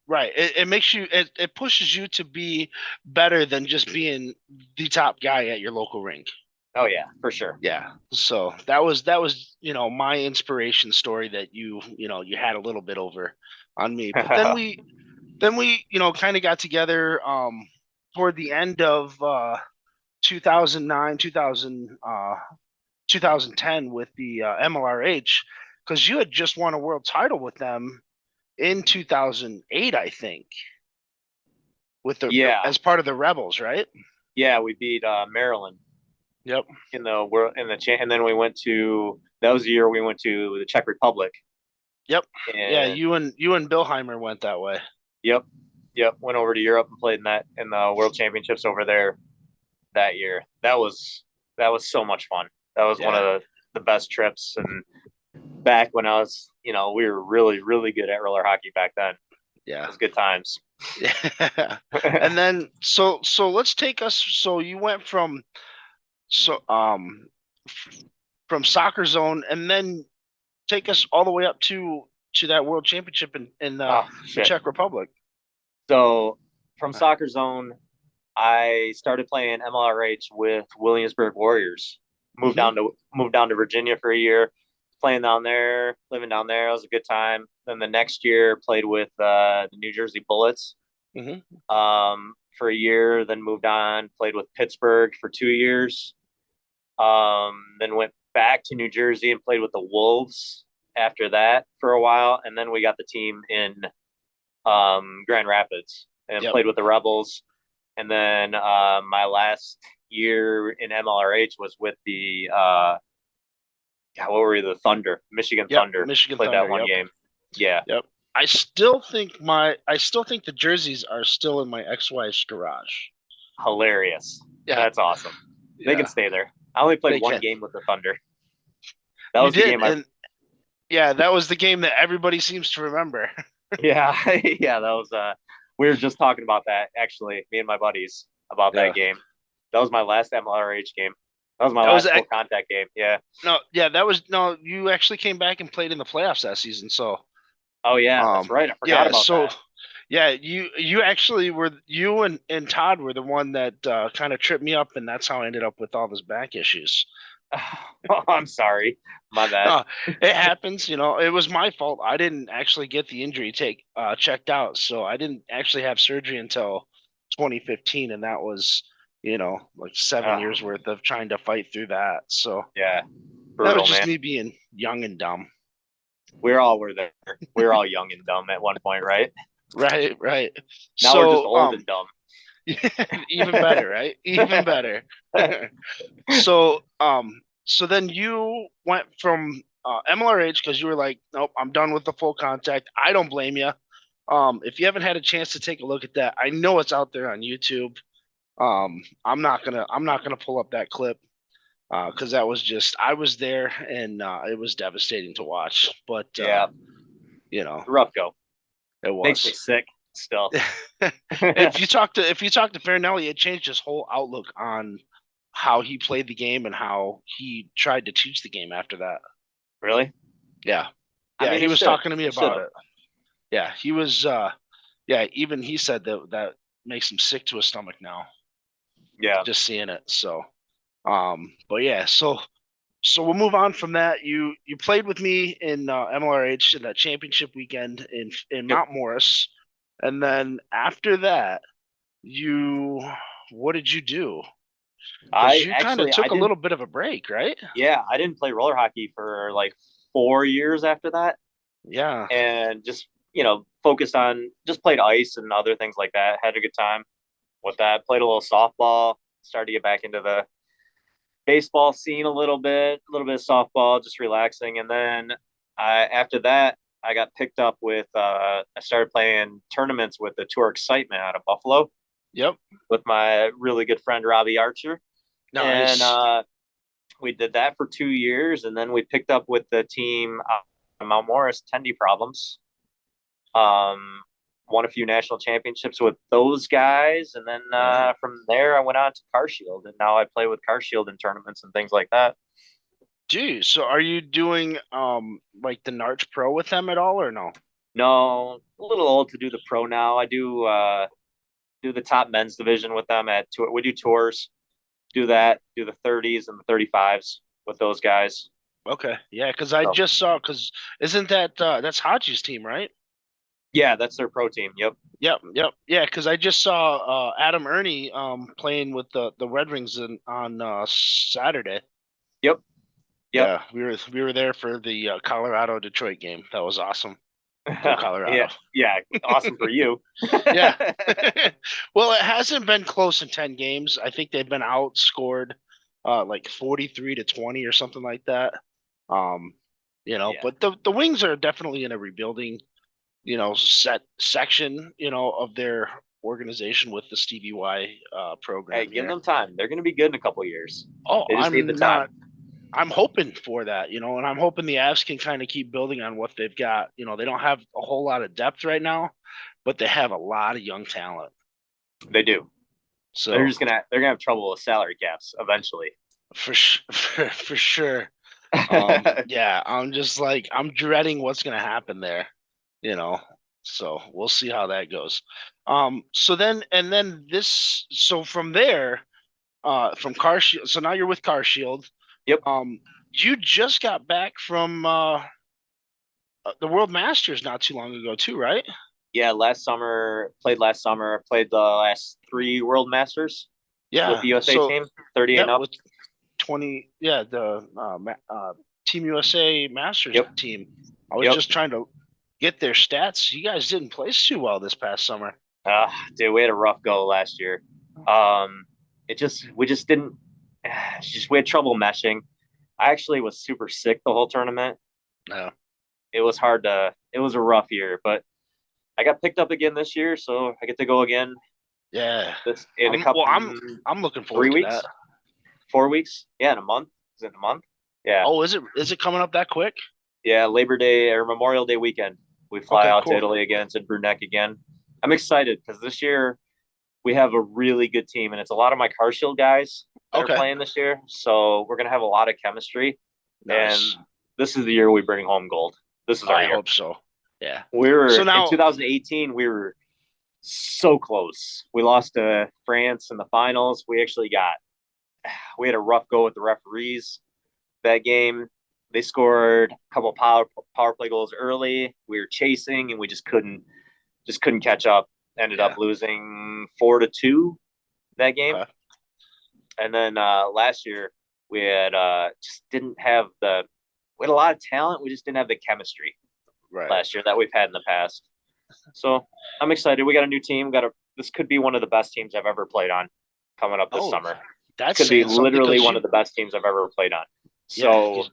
Speaker 3: Right. It makes you, it pushes you to be better than just being the top guy at your local rink.
Speaker 6: Oh yeah, for sure.
Speaker 3: Yeah. So that was my inspiration story that you had a little bit over on me. But then we kind of got together toward the end of 2009, 2010 with the MLRH, because you had just won a world title with them in 2008, I think, with as part of the Rebels, right?
Speaker 6: Yeah, we beat Maryland.
Speaker 3: Yep.
Speaker 6: In the world, and then we went to, that was the year we went to the Czech Republic.
Speaker 3: Yep. Yeah, you and Billheimer went that way.
Speaker 6: Yep. Went over to Europe and played in the World Championships over there that year. That was so much fun. That was one of the best trips. And back when I was, we were really, really good at roller hockey back then.
Speaker 3: Yeah.
Speaker 6: It was good times.
Speaker 3: Yeah. And then so let's take us, so you went from Soccer Zone, and then take us all the way up to that World Championship in the Czech Republic.
Speaker 6: So from Soccer Zone, I started playing MLRH with Williamsburg Warriors. Moved down to Virginia for a year, playing down there, living down there. It was a good time. Then the next year, played with the New Jersey Bullets for a year. Then moved on, played with Pittsburgh for 2 years. Then went back to New Jersey and played with the Wolves after that for a while. And then we got the team in Grand Rapids and played with the Rebels. and then my last year in MLRH was with the what were we, the Thunder, Michigan
Speaker 3: Yep,
Speaker 6: Thunder.
Speaker 3: Michigan
Speaker 6: Played
Speaker 3: Thunder,
Speaker 6: that one
Speaker 3: yep.
Speaker 6: game. Yeah.
Speaker 3: Yep. I still think the jerseys are still in my ex-wife's garage.
Speaker 6: Hilarious.
Speaker 3: Yeah.
Speaker 6: That's awesome. They
Speaker 3: Yeah.
Speaker 6: can stay there. I only played
Speaker 3: They
Speaker 6: one
Speaker 3: can.
Speaker 6: game with the Thunder. That
Speaker 3: You
Speaker 6: was the
Speaker 3: did,
Speaker 6: game
Speaker 3: and yeah, that was the game that everybody seems to remember.
Speaker 6: Yeah, yeah, that was we were just talking about that actually, me and my buddies, about
Speaker 3: Yeah.
Speaker 6: that game. That was my last MLRH game. That was my
Speaker 3: That was
Speaker 6: last full contact game. Yeah.
Speaker 3: You actually came back and played in the playoffs that season, so
Speaker 6: Oh yeah, that's right. I forgot about that.
Speaker 3: Yeah, you actually were, you and Todd were the one that kind of tripped me up, and that's how I ended up with all those back issues.
Speaker 6: Oh, I'm sorry. My bad.
Speaker 3: It happens, you know. It was my fault. I didn't actually get the injury checked out, so I didn't actually have surgery until 2015, and that was, you know, like 7 years worth of trying to fight through that. So
Speaker 6: Yeah,
Speaker 3: that
Speaker 6: brutal,
Speaker 3: was just
Speaker 6: man.
Speaker 3: me being young and dumb.
Speaker 6: We were there. We were all young and dumb at one point, right?
Speaker 3: Right.
Speaker 6: Now we're just old and dumb.
Speaker 3: Even better, right? Even better. So then you went from MLRH because you were like, nope, I'm done with the full contact. I don't blame you. If you haven't had a chance to take a look at that, I know it's out there on YouTube. I'm not gonna pull up that clip because that was just, I was there, and it was devastating to watch. But
Speaker 6: Yeah,
Speaker 3: you know,
Speaker 6: rough go.
Speaker 3: it was.
Speaker 6: Makes me sick still.
Speaker 3: If you talk to Farinelli, it changed his whole outlook on how he played the game and how he tried to teach the game after that.
Speaker 6: Really?
Speaker 3: Yeah.
Speaker 6: I mean,
Speaker 3: he was talking to me about
Speaker 6: should've.
Speaker 3: it. Yeah, he was even he said that makes him sick to his stomach now.
Speaker 6: Yeah.
Speaker 3: Just seeing it. So but yeah, so we'll move on from that. You played with me in MLRH in that championship weekend in Mount Morris. And then after that, what did you do? You kind of took a little bit of a break, right?
Speaker 6: Yeah, I didn't play roller hockey for like 4 years after that.
Speaker 3: Yeah.
Speaker 6: And just, focused on, just played ice and other things like that. Had a good time with that. Played a little softball. Started to get back into the baseball scene a little bit of softball, just relaxing. And then after that, I got picked up with, I started playing tournaments with the Tour Excitement out of Buffalo.
Speaker 3: Yep.
Speaker 6: With my really good friend, Robbie Archer.
Speaker 3: Nice.
Speaker 6: And we did that for 2 years. And then we picked up with the team Mount Morris, Tendy Problems. Won a few national championships with those guys. And then from there, I went on to Car Shield. And now I play with Car Shield in tournaments and things like that.
Speaker 3: Geez, so are you doing like the Narch Pro with them at all, or no?
Speaker 6: No, a little old to do the pro now. I do the top men's division with them at tour. We do tours, do the 30s and the 35s with those guys.
Speaker 3: Okay, yeah, because I just saw, because isn't that's Haji's team, right?
Speaker 6: Yeah, that's their pro team. Yep.
Speaker 3: Yeah, because I just saw Adam Ernie playing with the Red Wings on Saturday.
Speaker 6: Yep.
Speaker 3: Yeah, we were there for the Colorado Detroit game. That was awesome. Colorado.
Speaker 6: yeah, awesome for you.
Speaker 3: Yeah. Well, it hasn't been close in 10 games. I think they've been outscored like 43-20 or something like that. But the Wings are definitely in a rebuilding, section, of their organization with the Stevie Y program.
Speaker 6: Hey, give them time. They're going to be good in a couple of years.
Speaker 3: Oh,
Speaker 6: they just need the time.
Speaker 3: I'm hoping for that, and I'm hoping the Avs can kind of keep building on what they've got. They don't have a whole lot of depth right now, but they have a lot of young talent.
Speaker 6: They do.
Speaker 3: So
Speaker 6: they're gonna have trouble with salary caps eventually.
Speaker 3: For sure. Yeah, I'm just like, I'm dreading what's gonna happen there. So we'll see how that goes. So from there, from Car Shield. So now you're with Car Shield.
Speaker 6: Yep.
Speaker 3: You just got back from the World Masters not too long ago, too, right?
Speaker 6: Yeah, last summer. Played the last 3 World Masters.
Speaker 3: Yeah,
Speaker 6: with the USA team, 30 and up.
Speaker 3: With 20. Yeah, the Team USA Masters team. I was just trying to get their stats. You guys didn't place too well this past summer.
Speaker 6: Dude, we had a rough go last year. We just didn't. We had trouble meshing. I actually was super sick the whole tournament.
Speaker 3: No.
Speaker 6: It was hard to. It was a rough year, but I got picked up again this year, so I get to go again.
Speaker 3: Yeah.
Speaker 6: This in a couple.
Speaker 3: I'm looking forward
Speaker 6: 3
Speaker 3: to
Speaker 6: weeks,
Speaker 3: that.
Speaker 6: 4 weeks. Yeah, in a month. Is it in a month? Yeah.
Speaker 3: Oh, is it coming up that quick?
Speaker 6: Yeah, Labor Day or Memorial Day weekend. We fly out
Speaker 3: cool.
Speaker 6: to Italy again, to Brunec again. I'm excited because this year we have a really good team, and it's a lot of my car shield guys that are playing this year. So we're gonna have a lot of chemistry,
Speaker 3: Nice.
Speaker 6: and this is the year we bring home gold. This is our
Speaker 3: I
Speaker 6: year.
Speaker 3: hope so. Yeah.
Speaker 6: In 2018. We were so close. We lost to France in the finals. We had a rough go with the referees that game. They scored a couple power play goals early. We were chasing and we just couldn't catch up. Ended up losing 4-2 that game.
Speaker 3: Okay.
Speaker 6: And then last year we had we had a lot of talent. We just didn't have the chemistry last year that we've had in the past. So I'm excited. We got a new team. This could be one of the best teams I've ever played on coming up this summer.
Speaker 3: That's
Speaker 6: could be literally one of the best teams I've ever played on. So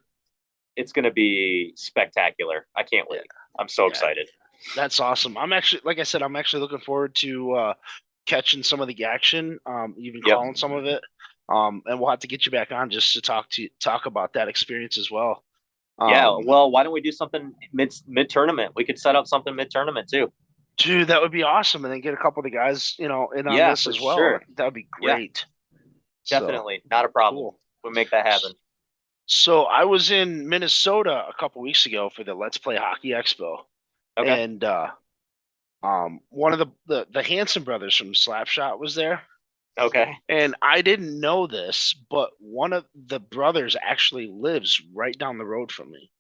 Speaker 6: it's going to be spectacular. I can't wait. I'm so excited.
Speaker 3: That's awesome. I'm actually, like I said, I'm actually looking forward to catching some of the action, even calling some of it. And we'll have to get you back on just to talk about that experience as well.
Speaker 6: Well, why don't we do something mid tournament? We could set up something mid tournament too.
Speaker 3: Dude, that would be awesome, and then get a couple of the guys, in on this as well.
Speaker 6: Sure.
Speaker 3: That would be great.
Speaker 6: Definitely, not a problem. Cool. We'll make that happen.
Speaker 3: So I was in Minnesota a couple weeks ago for the Let's Play Hockey Expo, and one of the Hanson brothers from Slapshot was there.
Speaker 6: Okay.
Speaker 3: And I didn't know this, but one of the brothers actually lives right down the road from me.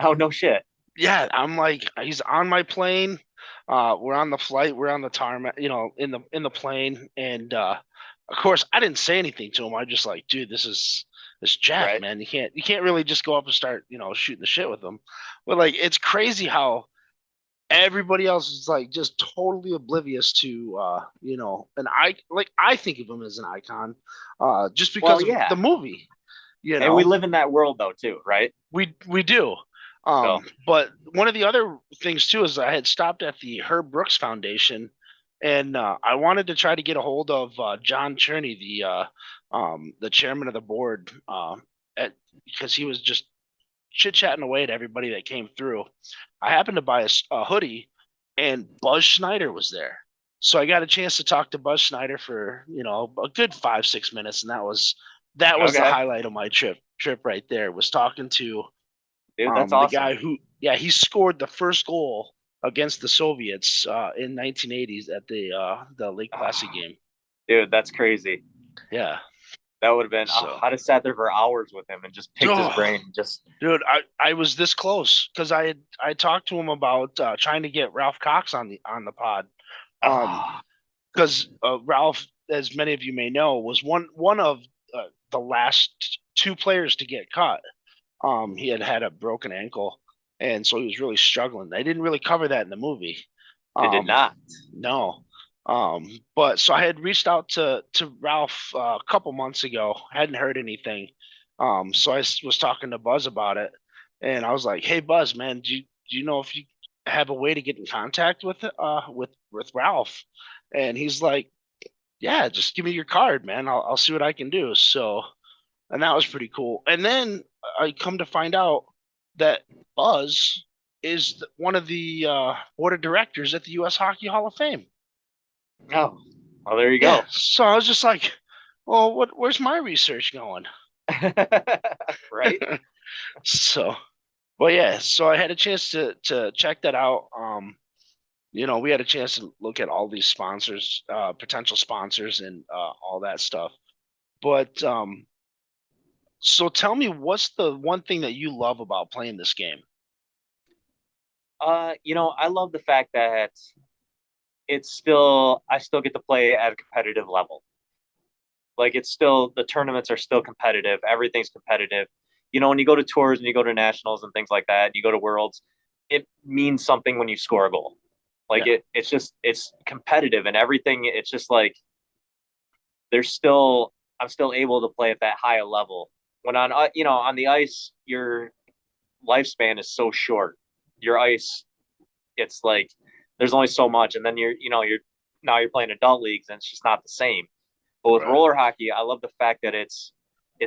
Speaker 6: Oh, no shit.
Speaker 3: Yeah, I'm like, he's on my plane. We're on the flight. We're on the tarmac, in the plane. And of course, I didn't say anything to him. I just like, dude, this is Jack, man. You can't really just go up and start, shooting the shit with him. But like, it's crazy how everybody else is like just totally oblivious to and I think of him as an icon just because of the movie,
Speaker 6: and we live in that world though too, right?
Speaker 3: We do. But one of the other things too is I had stopped at the Herb Brooks Foundation, and I wanted to try to get a hold of John Cherney, the chairman of the board, because he was just chit-chatting away at everybody that came through. I happened to buy a hoodie, and Buzz Schneider was there. So I got a chance to talk to Buzz Schneider for, a good 5-6 minutes. And that was the highlight of my trip right there, was talking to
Speaker 6: that's awesome.
Speaker 3: The guy who, he scored the first goal against the Soviets in 1980s at the Lake Placid game. Dude,
Speaker 6: that's crazy.
Speaker 3: Yeah.
Speaker 6: That would have been. I'd have sat there for hours with him and just picked his brain.
Speaker 3: Dude, I was this close because I talked to him about trying to get Ralph Cox on the pod, because Ralph, as many of you may know, was one of the last 2 players to get cut. He had a broken ankle, and so he was really struggling. They didn't really cover that in the movie.
Speaker 6: They did not.
Speaker 3: No. But so I had reached out to Ralph a couple months ago, hadn't heard anything. So I was talking to Buzz about it, and I was like, "Hey, Buzz, man, do you know if you have a way to get in contact with Ralph?" And he's like, "Yeah, just give me your card, man. I'll see what I can do." So, and that was pretty cool. And then I come to find out that Buzz is one of the board of directors at the U.S. Hockey Hall of Fame.
Speaker 6: Oh, well, there you go.
Speaker 3: So I was just like, well, where's my research going?
Speaker 6: Right.
Speaker 3: So I had a chance to check that out. We had a chance to look at all these sponsors, potential sponsors, and all that stuff. But so tell me, what's the one thing that you love about playing this game?
Speaker 6: I love the fact that I still get to play at a competitive level. Like, the tournaments are still competitive. Everything's competitive. When you go to tours and you go to nationals and things like that, and you go to worlds, it means something when you score a goal. Like it's competitive and everything. It's just like, I'm still able to play at that high level. When on the ice, your lifespan is so short. Your ice, it's like there's only so much, and then you're playing adult leagues, and it's just not the same. But with roller hockey, I love the fact that it's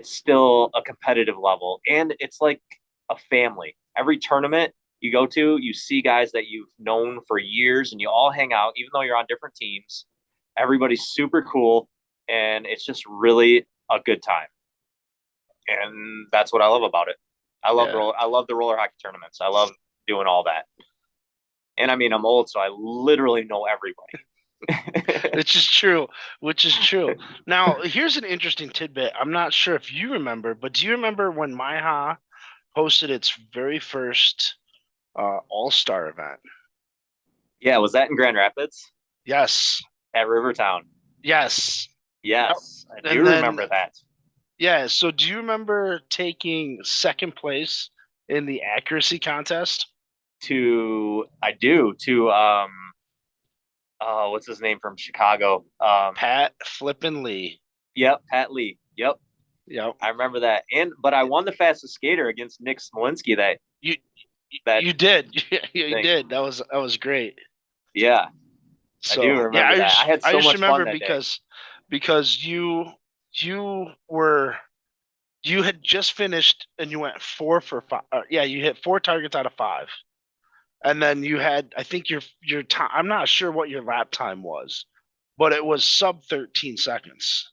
Speaker 6: still a competitive level, and it's like a family. Every tournament you go to, you see guys that you've known for years, and you all hang out, even though you're on different teams. Everybody's super cool, and it's just really a good time. And that's what I love about it. I love the roller hockey tournaments. I love doing all that. And I mean, I'm old, so I literally know everybody.
Speaker 3: Which is true. Which is true. Now, here's an interesting tidbit. I'm not sure if you remember, but do you remember when MyHa hosted its very first All-Star event?
Speaker 6: Yeah, was that in Grand Rapids?
Speaker 3: Yes.
Speaker 6: At Rivertown?
Speaker 3: Yes.
Speaker 6: Yes,
Speaker 3: Yep.
Speaker 6: I do remember that.
Speaker 3: Yeah, so do you remember taking second place in the accuracy contest?
Speaker 6: I do. What's his name from Chicago?
Speaker 3: Pat Flippin Lee.
Speaker 6: Yep, Pat Lee. Yep.
Speaker 3: Yep.
Speaker 6: I remember that. But I won the fastest skater against Nick Smolinski
Speaker 3: you did. You did. That was great.
Speaker 6: Yeah.
Speaker 3: So,
Speaker 6: I do remember that. I had so much fun that
Speaker 3: because you had just finished and you went 4 for 5. You hit 4 targets out of 5. And then you had, I think your time, I'm not sure what your lap time was, but it was sub 13 seconds.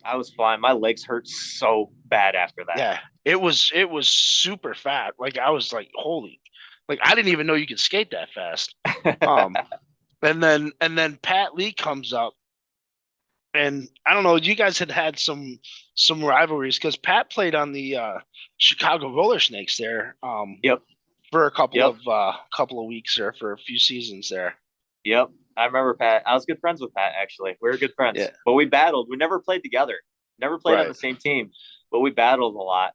Speaker 6: I was fine. My legs hurt so bad after that.
Speaker 3: Yeah, it was super fat. Like I was like, holy, like I didn't even know you could skate that fast. And then Pat Lee comes up, and I don't know, you guys had some rivalries because Pat played on the Chicago Roller Snakes there.
Speaker 6: Yep.
Speaker 3: For a couple of weeks or for a few seasons there.
Speaker 6: Yep. I remember Pat. I was good friends with Pat, actually. We were good friends.
Speaker 3: Yeah.
Speaker 6: But we battled. We never played together. Never played on the same team. But we battled a lot.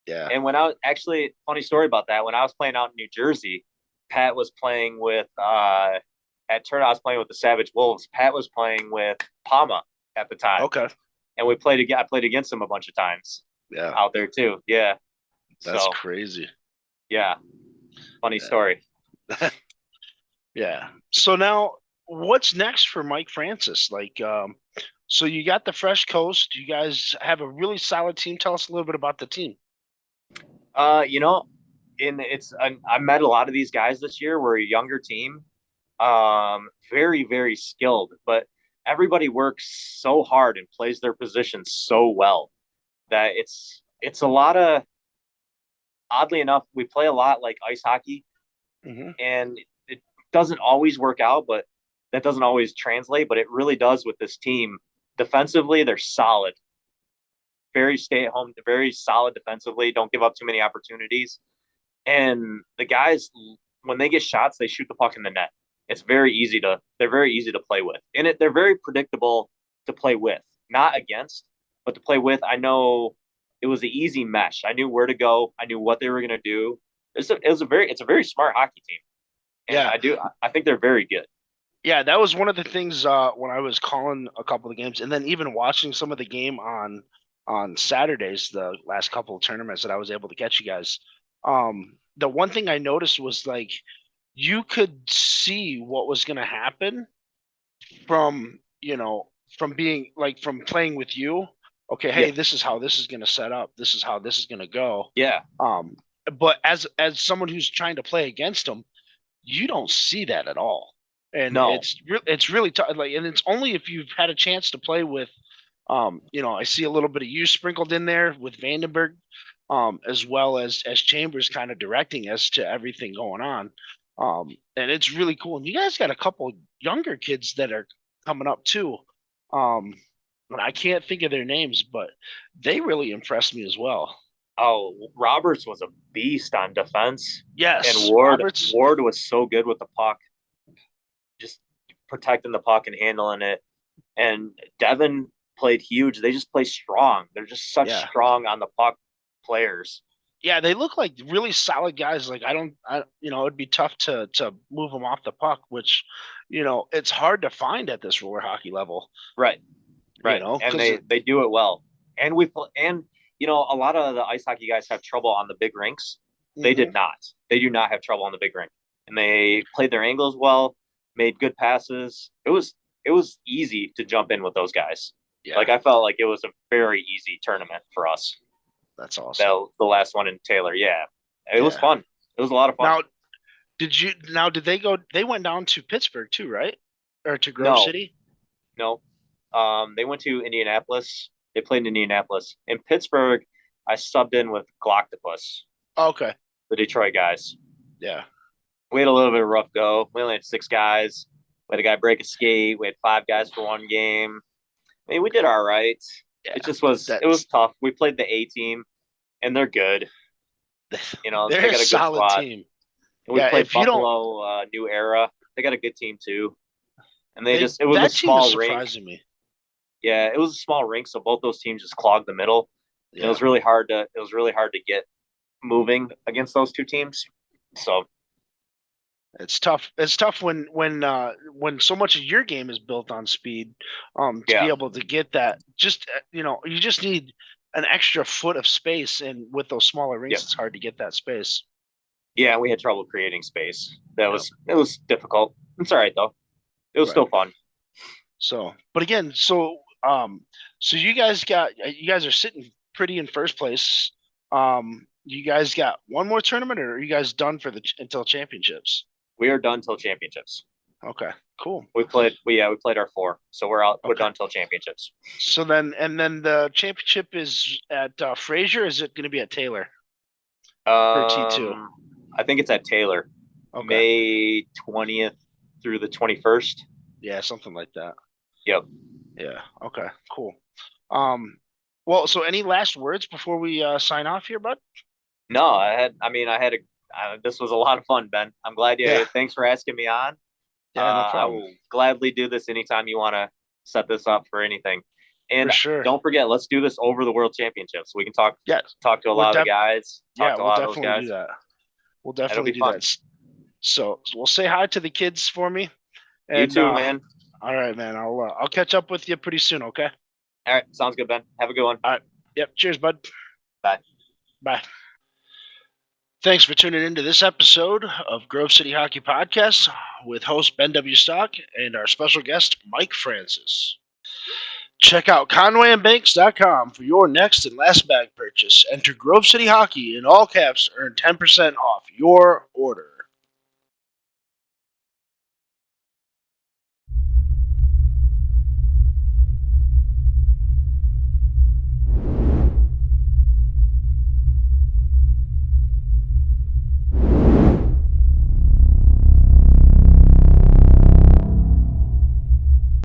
Speaker 3: Yeah.
Speaker 6: And when I was actually, funny story about that, when I was playing out in New Jersey, Pat was playing with at turn I was playing with the Savage Wolves. Pat was playing with Palma at the time.
Speaker 3: Okay.
Speaker 6: And I played against him a bunch of times.
Speaker 3: Yeah.
Speaker 6: Out there too. Yeah.
Speaker 3: That's crazy.
Speaker 6: Yeah. Funny story.
Speaker 3: Yeah. So now what's next for Mike Francis? Like, so you got the Fresh Coast. You guys have a really solid team. Tell us a little bit about the team.
Speaker 6: I met a lot of these guys this year. We're a younger team, very, very skilled, but everybody works so hard and plays their position so well that it's a lot of, oddly enough, we play a lot like ice hockey, and it doesn't always work out, but that doesn't always translate, but it really does with this team. Defensively, they're solid. Very stay at home, very solid defensively, don't give up too many opportunities. And the guys, when they get shots, they shoot the puck in the net. They're very easy to play with. And they're very predictable to play with. Not against, but to play with. I know it was an easy mesh. I knew where to go. I knew what they were going to do. It's a very smart hockey team. And I think they're very good.
Speaker 3: Yeah, that was one of the things when I was calling a couple of games, and then even watching some of the game on Saturdays, the last couple of tournaments that I was able to catch you guys. The one thing I noticed was like you could see what was going to happen from being like from playing with you. Okay, hey, this is how this is going to set up. This is how this is going to go.
Speaker 6: Yeah.
Speaker 3: But as someone who's trying to play against them, you don't see that at all. And it's really tough. Like, and it's only if you've had a chance to play with, I see a little bit of you sprinkled in there with Vandenberg, as well as Chambers kind of directing us to everything going on. And it's really cool. And you guys got a couple younger kids that are coming up too. And I can't think of their names, but they really impressed me as well.
Speaker 6: Oh, Roberts was a beast on defense.
Speaker 3: Yes.
Speaker 6: And Ward was so good with the puck. Just protecting the puck and handling it. And Devin played huge. They just play strong. They're just such strong on the puck players.
Speaker 3: Yeah, they look like really solid guys. Like it'd be tough to move them off the puck, which, it's hard to find at this roller hockey level.
Speaker 6: Right. Right.
Speaker 3: know,
Speaker 6: And
Speaker 3: 'cause
Speaker 6: they do it well. And a lot of the ice hockey guys have trouble on the big rinks. They
Speaker 3: Mhm.
Speaker 6: did not. They do not have trouble on the big rink. And they played their angles well, made good passes. It was easy to jump in with those guys.
Speaker 3: Yeah,
Speaker 6: Like I felt like it was a very easy tournament for us.
Speaker 3: that's awesome.
Speaker 6: The last one in Taylor, yeah. It was
Speaker 3: Yeah.
Speaker 6: fun. It was a lot of fun.
Speaker 3: Did they go? They went down to Pittsburgh too, right? Or to Grove
Speaker 6: No.
Speaker 3: City?
Speaker 6: No. They went to Indianapolis. They played in Indianapolis. In Pittsburgh, I subbed in with Gloctopus,
Speaker 3: Okay.
Speaker 6: the Detroit guys.
Speaker 3: Yeah.
Speaker 6: We had a little bit of a rough go. We only had 6 guys. We had a guy break a skate. We had 5 guys for one game. I mean, we did all right.
Speaker 3: Yeah.
Speaker 6: It just was tough. We played the A team, and they're good. You know,
Speaker 3: They're
Speaker 6: they got
Speaker 3: a
Speaker 6: a good
Speaker 3: solid
Speaker 6: squad.
Speaker 3: team.
Speaker 6: And we
Speaker 3: Yeah,
Speaker 6: played
Speaker 3: if you don't-
Speaker 6: Buffalo, New Era. They got a good team too. And it was
Speaker 3: that
Speaker 6: a
Speaker 3: team is
Speaker 6: small rink.
Speaker 3: surprising me.
Speaker 6: Yeah, it was a small rink, so both those teams just clogged the middle.
Speaker 3: Yeah.
Speaker 6: It was really hard to get moving against those two teams. So
Speaker 3: It's tough. It's tough when so much of your game is built on speed. To
Speaker 6: Yeah.
Speaker 3: be able to get that, just you just need an extra foot of space, and with those smaller rinks,
Speaker 6: Yep.
Speaker 3: it's hard to get that space.
Speaker 6: yeah, we had trouble creating space. It was difficult. It's all right though. It was
Speaker 3: Right.
Speaker 6: still fun.
Speaker 3: So, but again, so you guys are sitting pretty in first place. You guys got one more tournament, or are you guys done for until championships?
Speaker 6: We are done till championships.
Speaker 3: Okay, cool.
Speaker 6: We played our 4, so we're out. We're
Speaker 3: Okay.
Speaker 6: done till championships.
Speaker 3: So then the championship is at Fraser. Is it going to be at Taylor? For T2.
Speaker 6: I think it's at Taylor,
Speaker 3: Okay.
Speaker 6: May 20th through the 21st.
Speaker 3: Yeah, something like that.
Speaker 6: Yep.
Speaker 3: Yeah. Okay. Cool. Well, so any last words before we sign off here, bud?
Speaker 6: No, this was a lot of fun, Ben. I'm glad you.
Speaker 3: Yeah.
Speaker 6: Thanks for asking me on.
Speaker 3: Yeah, no
Speaker 6: I
Speaker 3: problem.
Speaker 6: will gladly do this anytime you want to set this up for anything. And
Speaker 3: For sure.
Speaker 6: don't forget, let's do this over the World Championships. We can talk
Speaker 3: Yeah.
Speaker 6: to a lot of the guys. Talk to a
Speaker 3: We'll
Speaker 6: lot of those
Speaker 3: definitely
Speaker 6: guys.
Speaker 3: do that. We'll definitely
Speaker 6: be
Speaker 3: do
Speaker 6: fun.
Speaker 3: that. So we'll say hi to the kids for me.
Speaker 6: You
Speaker 3: And,
Speaker 6: too, man.
Speaker 3: All right, man. I'll catch up with you pretty soon. Okay.
Speaker 6: All right, sounds good, Ben. Have a good one.
Speaker 3: Yep. Cheers, bud.
Speaker 6: Bye.
Speaker 3: Bye. Thanks for tuning into this episode of Grove City Hockey Podcast with host Ben W. Stock and our special guest, Mike Francis. Check out ConwayandBanks.com for your next and last bag purchase. Enter Grove City Hockey in all caps to earn 10% off your order.